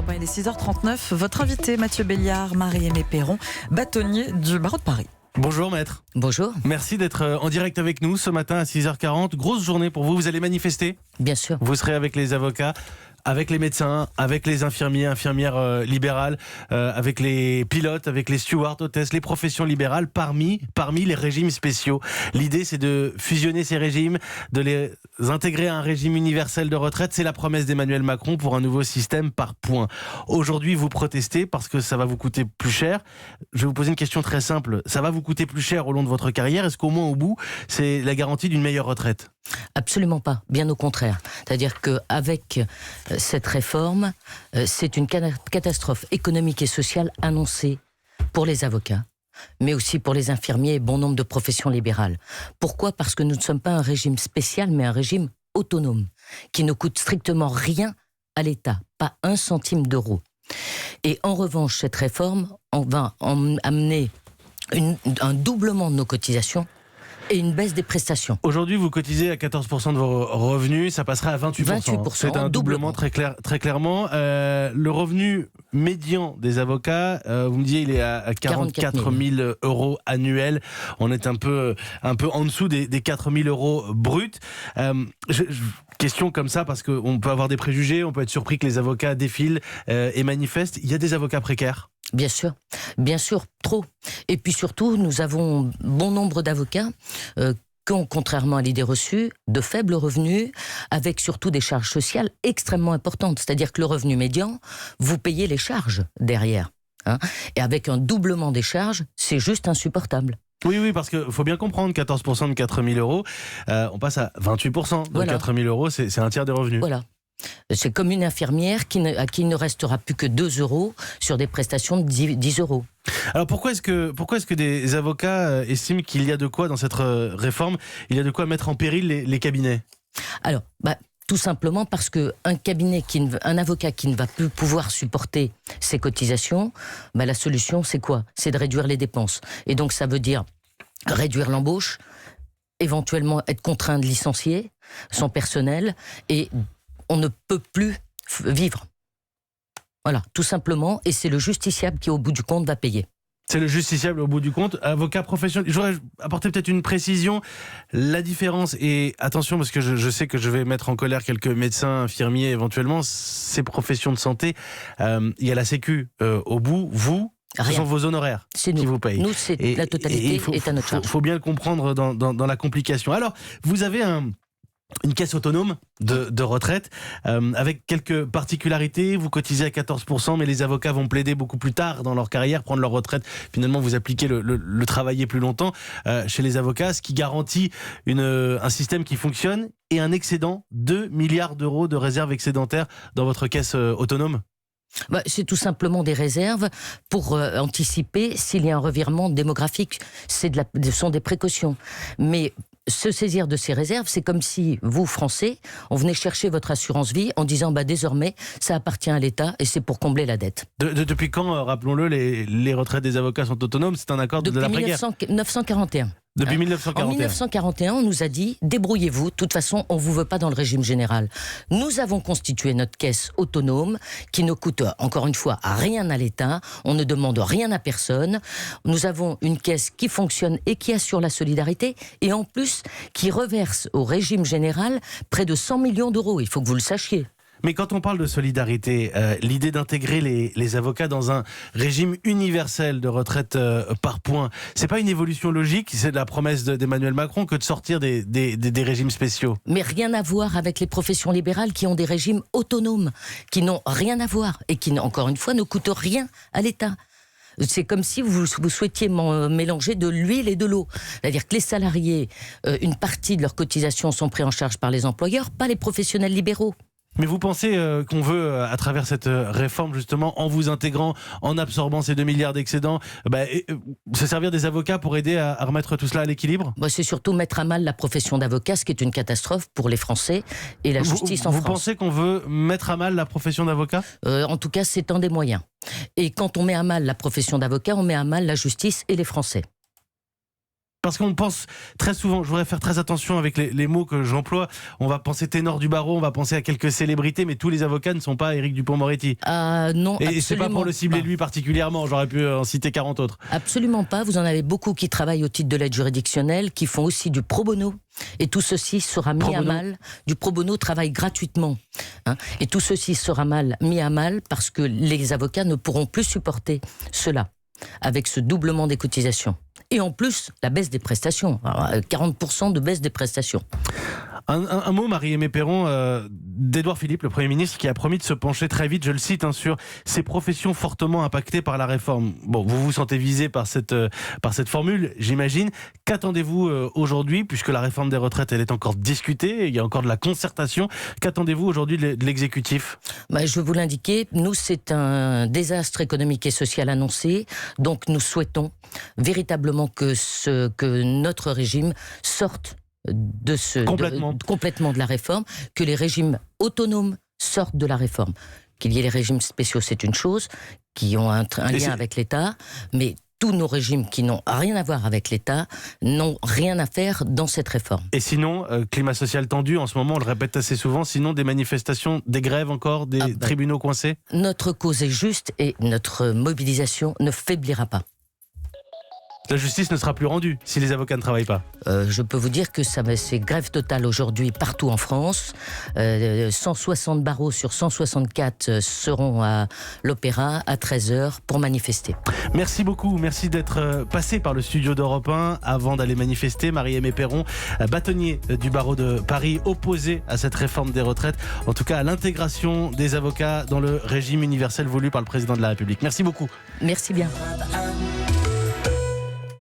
Ouais, il est 6h39. Votre invité, Mathieu Béliard, Marie-Aimée Perron, bâtonnier du barreau de Paris. Bonjour maître. Bonjour. Merci d'être en direct avec nous ce matin à 6h40. Grosse journée pour vous, vous allez manifester ? Bien sûr. Vous serez avec les avocats, avec les médecins, avec les infirmiers, infirmières libérales, avec les pilotes, avec les stewards, hôtesses, les professions libérales, parmi les régimes spéciaux. L'idée, c'est de fusionner ces régimes, de les intégrer à un régime universel de retraite. C'est la promesse d'Emmanuel Macron pour un nouveau système par points. Aujourd'hui, vous protestez parce que ça va vous coûter plus cher. Je vais vous poser une question très simple. Ça va vous coûter plus cher au long de votre carrière ? Est-ce qu'au moins au bout, c'est la garantie d'une meilleure retraite ? Absolument pas, bien au contraire. C'est-à-dire qu'avec cette réforme, c'est une catastrophe économique et sociale annoncée pour les avocats, mais aussi pour les infirmiers et bon nombre de professions libérales. Pourquoi ? Parce que nous ne sommes pas un régime spécial, mais un régime autonome, qui ne coûte strictement rien à l'État, pas un centime d'euro. Et en revanche, cette réforme, on va amener un doublement de nos cotisations et une baisse des prestations. Aujourd'hui, vous cotisez à 14% de vos revenus, ça passerait à 28%. C'est un doublement très clairement. Le revenu médian des avocats, vous me disiez, il est à 44 000 euros annuels. On est un peu en dessous des 4 000 euros bruts. Question comme ça, parce qu'on peut avoir des préjugés, on peut être surpris que les avocats défilent et manifestent. Il y a des avocats précaires ? Bien sûr, trop. Et puis surtout, nous avons bon nombre d'avocats qui ont, contrairement à l'idée reçue, de faibles revenus, avec surtout des charges sociales extrêmement importantes. C'est-à-dire que le revenu médian, vous payez les charges derrière. Et avec un doublement des charges, c'est juste insupportable. Oui, parce qu'il faut bien comprendre, 14% de 4 000 euros, on passe à 28% de 4 000 euros, c'est un tiers des revenus. Voilà. C'est comme une infirmière à qui il ne restera plus que 2 euros sur des prestations de 10 euros. Alors pourquoi est-ce que des avocats estiment qu'il y a de quoi dans cette réforme, il y a de quoi mettre en péril les cabinets ? Alors, tout simplement parce qu'un avocat qui ne va plus pouvoir supporter ses cotisations, la solution c'est quoi ? C'est de réduire les dépenses. Et donc ça veut dire réduire l'embauche, éventuellement être contraint de licencier son personnel, et on ne peut plus vivre. Voilà, tout simplement, et c'est le justiciable qui au bout du compte va payer. C'est le justiciable au bout du compte. Avocat professionnel, j'aurais apporté peut-être une précision. La différence, et attention parce que je sais que je vais mettre en colère quelques médecins, infirmiers éventuellement, ces professions de santé, il y a la Sécu au bout, ce sont vos honoraires qui vous payent. Nous, c'est la totalité est à notre charge. Il faut bien le comprendre dans la complication. Alors, vous avez une caisse autonome de retraite avec quelques particularités. Vous cotisez à 14%, mais les avocats vont plaider beaucoup plus tard dans leur carrière, prendre leur retraite. Finalement, vous appliquez le travailler plus longtemps chez les avocats, ce qui garantit un système qui fonctionne et un excédent, 2 milliards d'euros de réserves excédentaires dans votre caisse autonome. C'est tout simplement des réserves pour anticiper s'il y a un revirement démographique. Ce sont des précautions. Mais se saisir de ces réserves, c'est comme si vous, Français, on venait chercher votre assurance vie en disant désormais, ça appartient à l'État et c'est pour combler la dette. Depuis quand, rappelons-le, les retraites des avocats sont autonomes ? C'est un accord de l'après-guerre. Depuis 1941. Depuis 1941. En 1941, on nous a dit, débrouillez-vous, de toute façon, on ne vous veut pas dans le régime général. Nous avons constitué notre caisse autonome, qui ne coûte, encore une fois, rien à l'État, on ne demande rien à personne. Nous avons une caisse qui fonctionne et qui assure la solidarité, et en plus, qui reverse au régime général près de 100 millions d'euros, il faut que vous le sachiez. Mais quand on parle de solidarité, l'idée d'intégrer les avocats dans un régime universel de retraite par points, c'est pas une évolution logique, c'est de la promesse d'Emmanuel Macron que de sortir des régimes spéciaux. Mais rien à voir avec les professions libérales qui ont des régimes autonomes, qui n'ont rien à voir et qui, encore une fois, ne coûtent rien à l'État. C'est comme si vous souhaitiez mélanger de l'huile et de l'eau. C'est-à-dire que les salariés, une partie de leurs cotisations sont prises en charge par les employeurs, pas les professionnels libéraux. Mais vous pensez qu'on veut, à travers cette réforme, justement, en vous intégrant, en absorbant ces 2 milliards d'excédents, se servir des avocats pour aider à remettre tout cela à l'équilibre ? C'est surtout mettre à mal la profession d'avocat, ce qui est une catastrophe pour les Français et la justice en France. Vous pensez qu'on veut mettre à mal la profession d'avocat ? En tout cas, c'est un des moyens. Et quand on met à mal la profession d'avocat, on met à mal la justice et les Français. Parce qu'on pense très souvent, je voudrais faire très attention avec les mots que j'emploie, on va penser ténor du barreau, on va penser à quelques célébrités, mais tous les avocats ne sont pas Éric Dupond-Moretti. Non, et c'est pas pour le cibler lui particulièrement, j'aurais pu en citer 40 autres. Absolument pas, vous en avez beaucoup qui travaillent au titre de l'aide juridictionnelle, qui font aussi du pro bono, et tout ceci sera mis à mal. Du pro bono travaille gratuitement, et tout ceci sera mis à mal parce que les avocats ne pourront plus supporter cela, avec ce doublement des cotisations. Et en plus, la baisse des prestations, 40% de baisse des prestations. Un mot, Marie-Aimée Perron, d'Édouard Philippe, le Premier ministre, qui a promis de se pencher très vite, je le cite, sur ces professions fortement impactées par la réforme. Bon, vous vous sentez visé par cette formule, j'imagine. Qu'attendez-vous aujourd'hui, puisque la réforme des retraites, elle est encore discutée, il y a encore de la concertation. Qu'attendez-vous aujourd'hui de l'exécutif ? Je vais vous l'indiquer, nous, c'est un désastre économique et social annoncé, donc nous souhaitons véritablement que notre régime sorte complètement de la réforme, que les régimes autonomes sortent de la réforme. Qu'il y ait les régimes spéciaux, c'est une chose, qui ont un lien avec l'État, mais tous nos régimes qui n'ont rien à voir avec l'État n'ont rien à faire dans cette réforme. Et sinon, climat social tendu, en ce moment, on le répète assez souvent, sinon des manifestations, des grèves encore, des tribunaux coincés ? Notre cause est juste et notre mobilisation ne faiblira pas. La justice ne sera plus rendue si les avocats ne travaillent pas. Je peux vous dire que c'est grève totale aujourd'hui partout en France. 160 barreaux sur 164 seront à l'Opéra à 13h pour manifester. Merci beaucoup, merci d'être passé par le studio d'Europe 1 avant d'aller manifester. Marie-Aimée Perron, bâtonnier du barreau de Paris, opposé à cette réforme des retraites, en tout cas à l'intégration des avocats dans le régime universel voulu par le président de la République. Merci beaucoup. Merci bien.